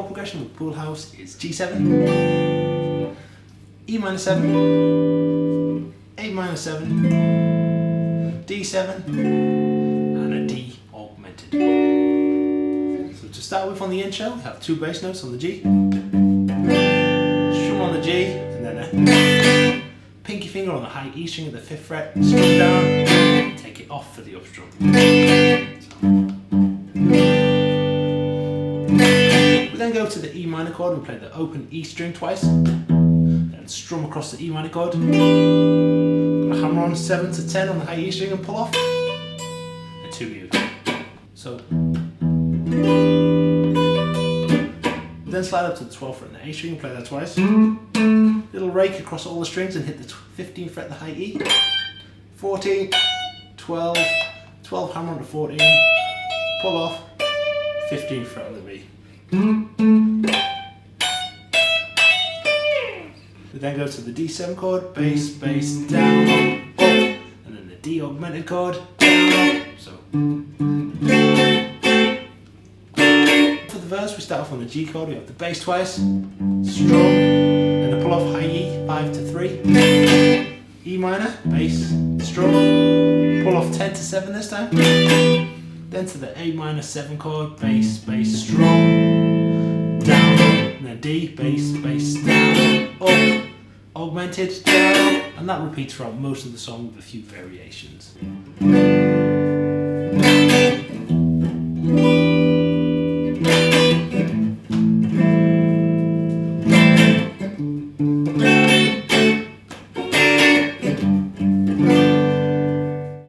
Progression with Pool House is G7, E minor 7, A minor 7, D7, and a D augmented. So to start with on the intro, we have two bass notes on the G, strum on the G, and then a pinky finger on the high E string at the 5th fret, strum down, take it off for the up strum. Then go to the E minor chord and play the open E string twice, then strum across the E minor chord, got a hammer on 7 to 10 on the high E string and pull off, and 2 mute. So then slide up to the 12th fret on the A string and play that twice, little rake across all the strings and hit the 15th fret the high E, 14, 12, 12 hammer on the 14, pull off, 15th fret on the B. We then go to the D7 chord, bass, bass, down, up, and then the D augmented chord, down, up. So for the verse, we start off on the G chord. We have the bass twice, strum, and the pull off high E 5 to 3, E minor, bass, strum, pull off 10 to 7 this time. Then to the A minor 7 chord, bass, bass, strum, down, and then D, bass, bass, down, up, augmented, down, and that repeats throughout most of the song with a few variations.